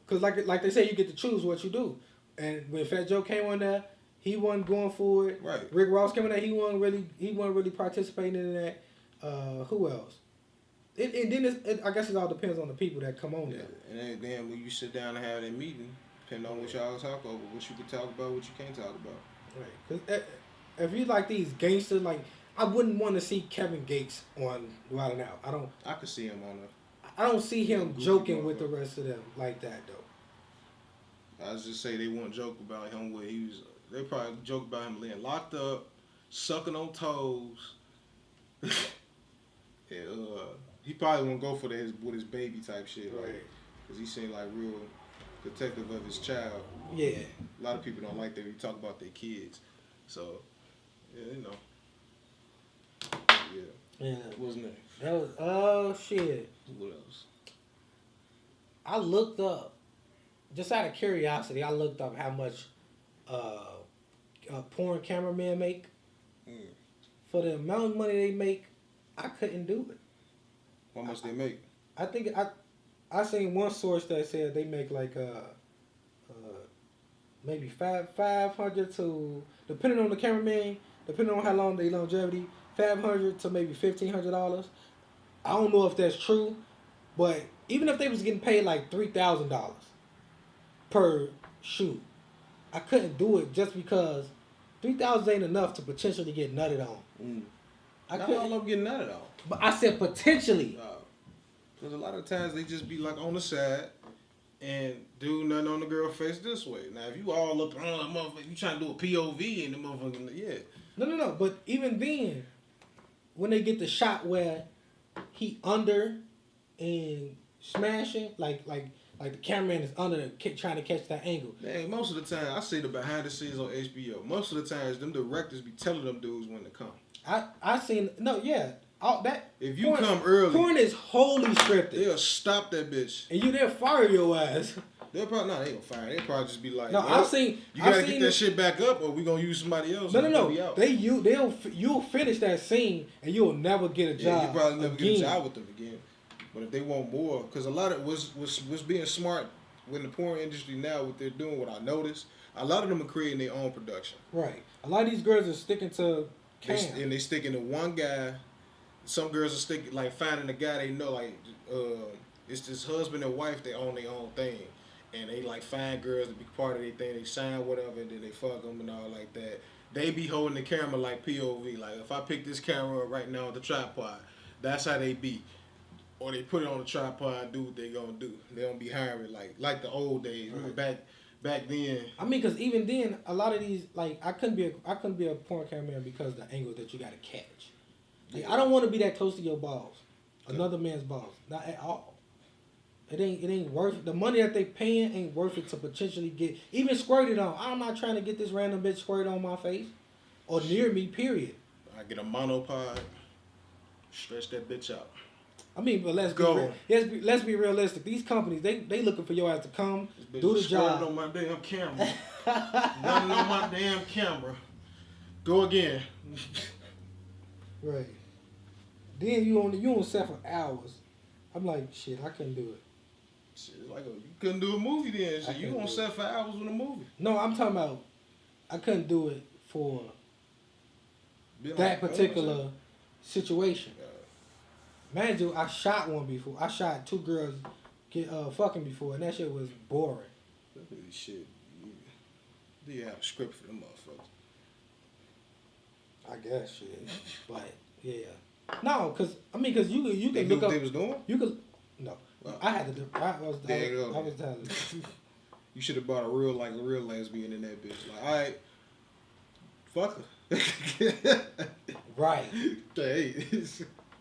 because like they say, you get to choose what you do. And when Fat Joe came on there, He wasn't going for it. Right. Rick Ross came in there. He wasn't really participating in that. Who else? And then I guess it all depends on the people that come on there. And then when you sit down and have that meeting, depending on what y'all talk over, what you can talk about, what you can't talk about. Right. Because if you like these gangsters, like I wouldn't want to see Kevin Gates on Wild 'N Out. I could see him on I don't see him joking with the rest of them like that though. I was just say they won't joke about him where he was. They probably joke about him being locked up, sucking on toes. And, he probably won't go for with his baby type shit, right? Because he seemed like real protective of his child. Yeah. A lot of people don't like that when you talk about their kids. So, yeah, you know. Yeah. What's next? That was shit. What else? I looked up, just out of curiosity, I looked up how much porn cameramen make. For the amount of money they make, I couldn't do it. How much they make? I think I seen one source that said they make like maybe 500 to, depending on the cameraman, depending on how long they longevity, $500 to maybe $1,500. I don't know if that's true, but even if they was getting paid like $3,000 per shoot, I couldn't do it just because $3,000 ain't enough to potentially get nutted on. I couldn't. Not all of them getting nutted on. But I said potentially. Because a lot of times they just be like on the side and do nothing on the girl face this way. Now if you all up on the motherfucker, you trying to do a POV and the motherfucker, yeah. No. But even then, when they get the shot where he under and smashing, like the cameraman is under trying to catch that angle. Man, most of the time, I see the behind the scenes on HBO. Most of the times, them directors be telling them dudes when to come. I seen all that. If you come early, porn is wholly scripted. They'll stop that bitch. And they'll fire your ass. They'll probably they gonna fire. They'll probably just be like, no, well, you gotta get that shit back up, or we gonna use somebody else. No. You'll finish that scene, and you'll never get a job. Yeah, you probably never get a job with them again. But if they want more, because a lot of what's being smart in the porn industry now, what they're doing, what I noticed, a lot of them are creating their own production. Right. A lot of these girls are sticking to cam. And they sticking to one guy. Some girls are sticking, like finding a guy they know, like it's this husband and wife, they own their own thing. And they like find girls to be part of their thing, they sign whatever, and then they fuck them and all like that. They be holding the camera like POV. Like if I pick this camera up right now on the tripod, that's how they be. Or they put it on the tripod, do what they gonna do. They don't be hiring like the old days. Right. Back then. I mean, because even then, a lot of these, like I couldn't be a porn cameraman because of the angle that you gotta catch. Like, I don't want to be that close to your balls, another man's balls, not at all. It ain't worth the money that they paying. Ain't worth it to potentially get even squirted on. I'm not trying to get this random bitch squirted on my face or near me. Period. I get a monopod, stretch that bitch out. I mean, but let's be realistic. These companies, they looking for your ass to come do the job. On my damn camera. Nothing on my damn camera. Go again. Right. Then you on set for hours. I'm like, shit, I couldn't do it. Shit, like you couldn't do a movie then. Shit. You on set for hours with a movie. No, I'm talking about I couldn't do it for that particular situation. Man, dude, I shot one before. I shot 2 girls fucking before, and that shit was boring. Shit. Do you have a script for them motherfuckers? I guess shit, but yeah. No, cause you can knew look what up. They was doing? You could no. Well, I had to do. I was telling. You should have bought a real lesbian in that bitch. Like, all right, fuck her. Right. Hey.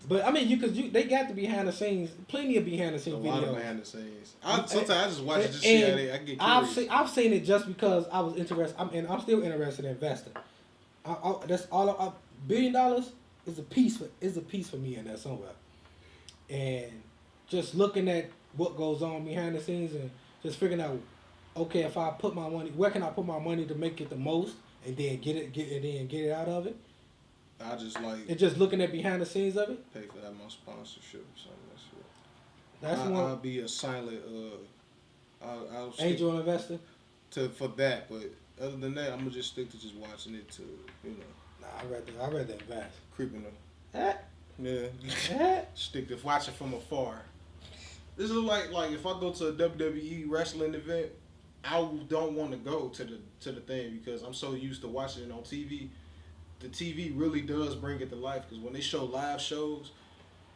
But I mean, they got to be behind the scenes. Plenty of behind the scenes videos. A lot of behind the scenes. Sometimes I just watch it just see how I get curious. I've seen it just because I was interested. I'm still interested in investing. That's all. $1 billion is a piece for me in there somewhere. And just looking at what goes on behind the scenes and just figuring out, okay, if I put my money, where can I put my money to make it the most, and then get it out of it. I just like. And just looking at behind the scenes of it. Pay for that my sponsorship or something. That's I'll one. be a silent. I'll angel investor. For that, but other than that, I'm gonna just stick to just watching it to, you know. Nah, I rather advance. Creeping them. Eh? Yeah. Eh? Stick to watching from afar. This is like if I go to a WWE wrestling event, I don't want to go to the thing because I'm so used to watching it on TV. The TV really does bring it to life because when they show live shows,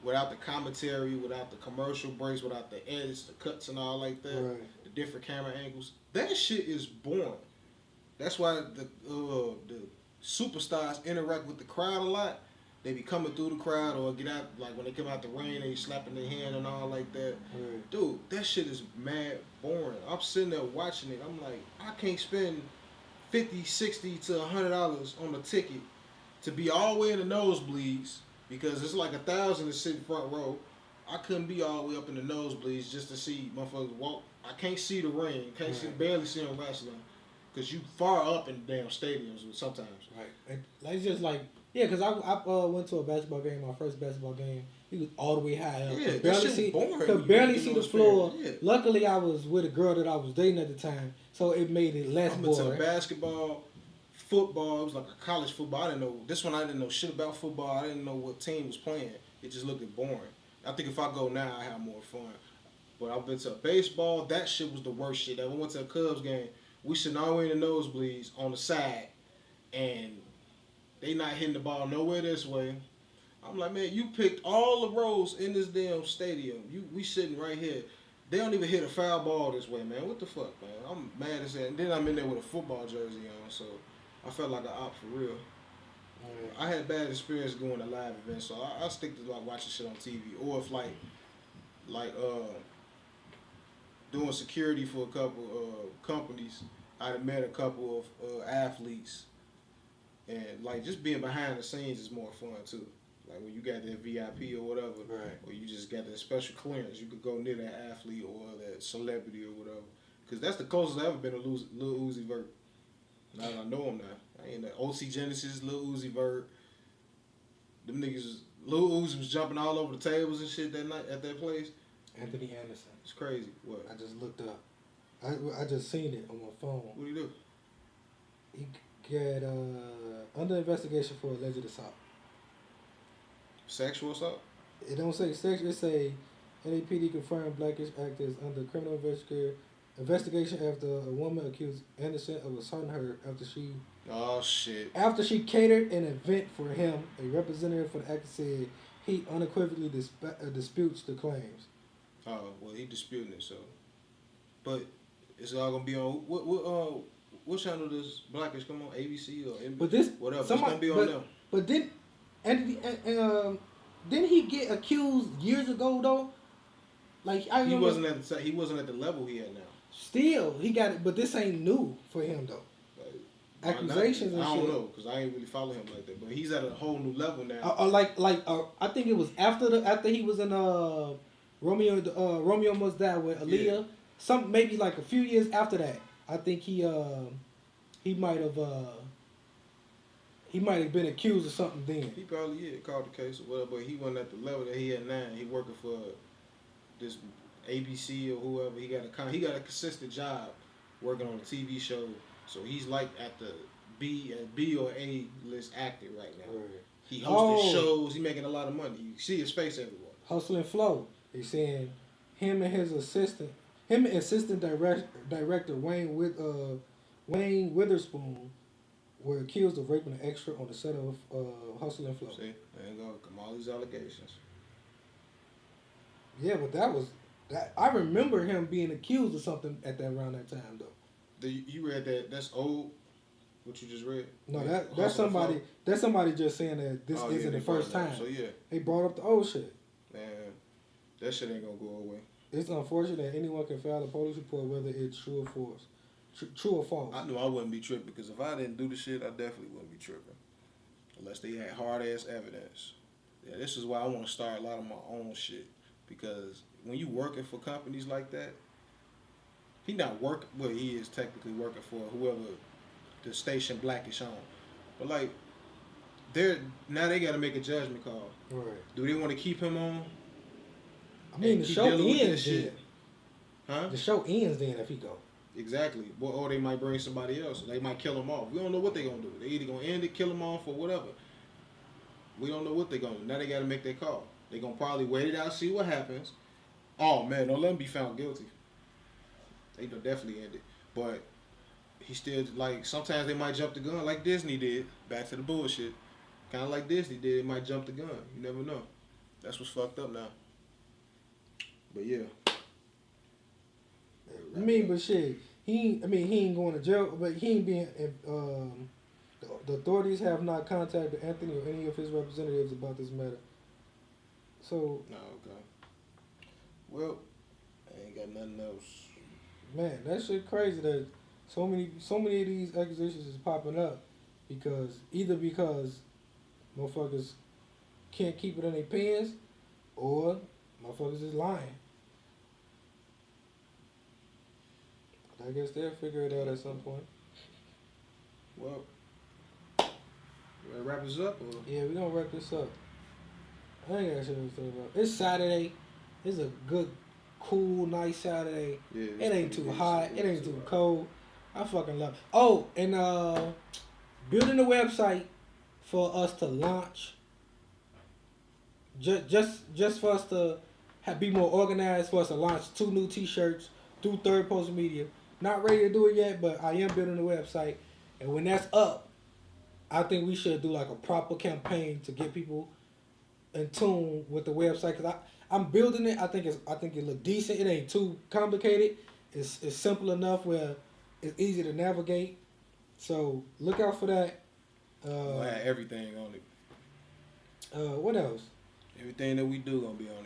without the commentary, without the commercial breaks, without the edits, the cuts and all like that, Right. the different camera angles, that shit is boring. That's why the superstars interact with the crowd a lot. They be coming through the crowd or get out, like when they come out the ring, they slapping their hand and all like that. Right. Dude, that shit is mad boring. I'm sitting there watching it. I'm like, I can't spend 50, 60 to $100 on a ticket to be all the way in the nosebleeds because it's like $1,000 to sit in front row. I couldn't be all the way up in the nosebleeds just to see motherfuckers walk. I can't see the ring. Can't see, barely see them wrestling because you far up in damn stadiums sometimes. Right. It's just like, yeah, because I went to a basketball game, my first basketball game. He was all the way high up. Yeah, Could barely see the floor. Yeah. Luckily, I was with a girl that I was dating at the time, so it made it less boring. I'm into basketball, football. It was like a college football. I didn't know this one. I didn't know shit about football. I didn't know what team was playing. It just looked boring. I think if I go now, I have more fun. But I've been to baseball. That shit was the worst shit. I went to a Cubs game. We sitting all the way in the nosebleeds on the side, and they not hitting the ball nowhere this way. I'm like, man, you picked all the rows in this damn stadium. We sitting right here. They don't even hit a foul ball this way, man. What the fuck, man? I'm mad as hell. And then I'm in there with a football jersey on, so I felt like an op for real. I had bad experience going to live events, so I stick to like watching shit on TV. Or if like doing security for a couple companies, I'd met a couple of athletes, and like just being behind the scenes is more fun too. Like when you got that VIP or whatever, Right. or you just got that special clearance, you could go near that athlete or that celebrity or whatever. Because that's the closest I've ever been to Lil Uzi Vert. Now that I know him now. I ain't that OC Genesis, Lil Uzi Vert. Them niggas, Lil Uzi was jumping all over the tables and shit that night at that place. Anthony Anderson. It's crazy. What? I just looked up. I just seen it on my phone. What do you do? He got under investigation for alleged assault. Sexual assault? It don't say sex. It say NAPD confirmed Blackish actors under criminal investigation after a woman accused Anderson of assaulting her after she. Oh shit. After she catered an event for him, a representative for the actor said he unequivocally disputes the claims. Oh well, he disputing it, so. But it's all gonna be on what channel does Blackish come on? ABC or NBC? But this whatever. It's gonna be on them. But then Anthony, didn't he get accused years ago though? Like he wasn't at the level he at now. Still, he got it, but this ain't new for him though. Accusations and shit. I don't know because I ain't really follow him like that, but he's at a whole new level now. I think it was after he was in Romeo Must Die with Aaliyah. Yeah. Maybe like a few years after that. I think he might have been accused of something then. He probably called the case or whatever, but he wasn't at the level that he at now. He working for this ABC or whoever. He got a consistent job working on a TV show. So he's like at the B or A list actor right now. Right. He hosting shows. He making a lot of money. You see his face everywhere. Hustling Flow. He's saying him and assistant director Wayne Witherspoon were accused of raping an extra on the set of Hustling Flow. See, there you go. Come all these allegations. Yeah, but that. I remember him being accused of something around that time though. You read that? That's old. What you just read? No, that's somebody. That's somebody just saying that this isn't the first time. So yeah, they brought up the old shit. Man, that shit ain't gonna go away. It's unfortunate that anyone can file a police report whether it's true or false. I knew I wouldn't be tripping because if I didn't do the shit, I definitely wouldn't be tripping unless they had hard ass evidence. Yeah, this is why I want to start a lot of my own shit because when you working for companies like that. He not working. Well, he is technically working for whoever the station Blackish on, but like, they got to make a judgment call. Right. Do they want to keep him on? I mean, the show ends then. Huh? The show ends then if he go. Exactly. Or they might bring somebody else. They might kill them off. We don't know what they're going to do. They either going to end it, kill them off, or whatever. We don't know what they're going to do. Now they got to make their call. They're going to probably wait it out, see what happens. Oh, man, don't let him be found guilty. They don't definitely end it. But he still, like, sometimes they might jump the gun like Disney did. Back to the bullshit. Kind of like Disney did. They might jump the gun. You never know. That's what's fucked up now. But, yeah. I mean, but shit, he ain't going to jail, but he ain't being. The authorities have not contacted Anthony or any of his representatives about this matter. So. No, okay. Well, I ain't got nothing else. Man, that shit crazy that so many of these accusations is popping up because motherfuckers can't keep it in their pants or motherfuckers is lying. I guess they'll figure it out at some point. Well, you ready to wrap this up? Or? Yeah, we're going to wrap this up. I ain't got shit to say about it. It's Saturday. It's a good, cool, nice Saturday. Yeah, it ain't too hot. It ain't too cold. I fucking love it. Oh, and building a website for us to launch. Just for us to be more organized, for us to launch 2 new t-shirts through Third Post Media. Not ready to do it yet, but I am building a website. And when that's up, I think we should do like a proper campaign to get people in tune with the website. Cause I'm building it. I think it look decent. It ain't too complicated. It's simple enough where it's easy to navigate. So look out for that. We'll have everything on it. What else? Everything that we do gonna be on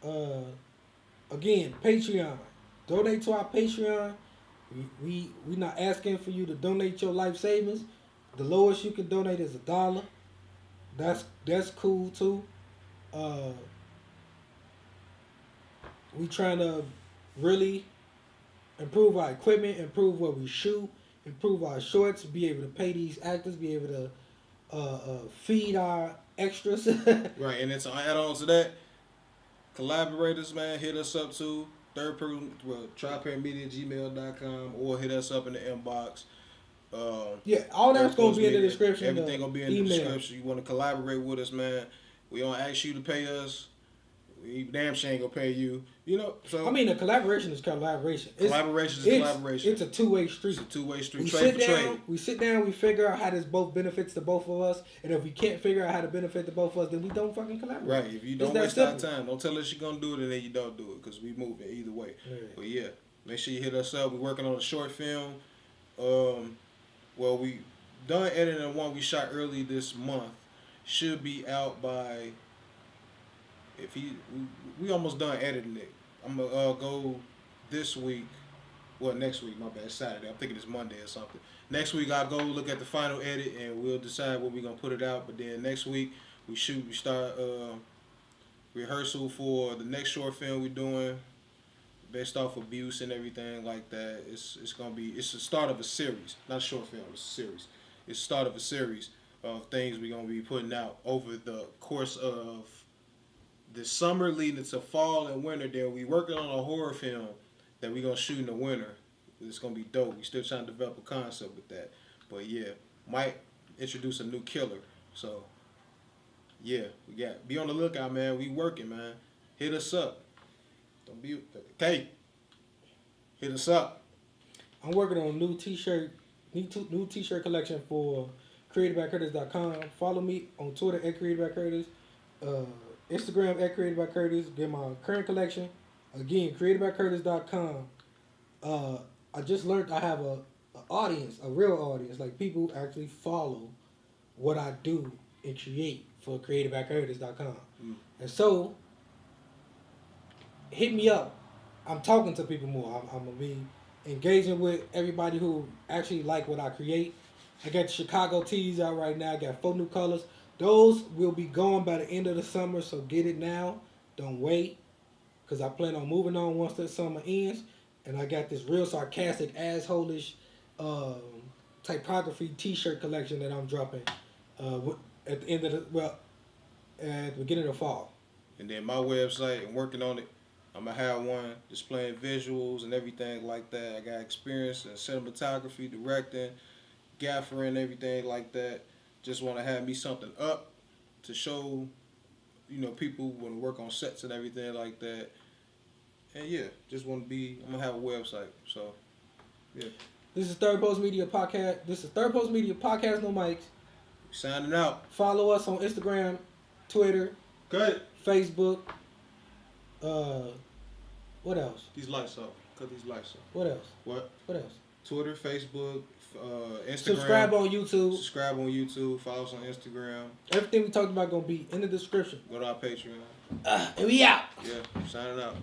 it. Again, Patreon. Donate to our Patreon. We not asking for you to donate your life savings. The lowest you can donate is $1. That's cool too. We trying to really improve our equipment, improve what we shoot, improve our shorts, be able to pay these actors, be able to feed our extras. Right, and it's an add-on to that. Collaborators, man, hit us up too. TriPairMedia@gmail.com or hit us up in the inbox. Yeah, all that's gonna be in the description. Everything gonna be in the description. You want to collaborate with us, man? We don't ask you to pay us. We damn sure ain't gonna pay you. You know, so I mean, the collaboration is collaboration. Collaboration is collaboration. It's a two-way street. It's a two-way street. We trade sit for down. trade. We sit down. We figure out how this both benefits to both of us. And if we can't figure out how to benefit to both of us, then we don't fucking collaborate. Right. If you don't waste our time, don't tell us you're gonna do it and then you don't do it because we move it either way. Yeah. But yeah, make sure you hit us up. We're working on a short film. Well, we done editing the one we shot early this month. Should be out by. We almost done editing it. I'm gonna go this week. Well, next week. My bad. Saturday. I'm thinking it's Monday or something. Next week I'll go look at the final edit and we'll decide where we're gonna put it out. But then next week we start rehearsal for the next short film we're doing, based off abuse and everything like that. It's the start of a series, not a short film. It's a series. It's the start of a series of things we're gonna be putting out over the course of the summer leading to fall and winter. Then we working on a horror film that we're going to shoot in the winter. It's going to be dope. We still trying to develop a concept with that. But yeah, might introduce a new killer. So yeah, be on the lookout, man. We working, man. Hit us up. Don't be okay. Hit us up. I'm working on a new t-shirt collection for creativebacurtis.com. Follow me on Twitter @creativebacurtis. Instagram @creativebacurtis. Get my current collection. Again, creativebacurtis.com. I just learned I have a audience, a real audience, like people who actually follow what I do and create for creativebacurtis.com. And so, hit me up. I'm talking to people more. I'm going to be engaging with everybody who actually like what I create. I got Chicago tees out right now. I got 4 new colors. Those will be gone by the end of the summer, so get it now. Don't wait, because I plan on moving on once the summer ends. And I got this real sarcastic, asshole-ish typography t-shirt collection that I'm dropping at the beginning of fall. And then my website, I'm working on it. I'm gonna have one displaying visuals and everything like that. I got experience in cinematography, directing, gaffering, everything like that. Just want to have me something up to show, people when to work on sets and everything like that. And yeah, just want to be. I'm gonna have a website. So yeah. This is Third Post Media Podcast. This is Third Post Media Podcast. No mics. Signing out. Follow us on Instagram, Twitter, Cut. Facebook. What else? These lights off. Cut these lights off. What else? What? What else? Twitter, Facebook, Instagram. Subscribe on YouTube. Subscribe on YouTube. Follow us on Instagram. Everything we talked about gonna be in the description. Go to our Patreon. And we out. Yeah, signing out.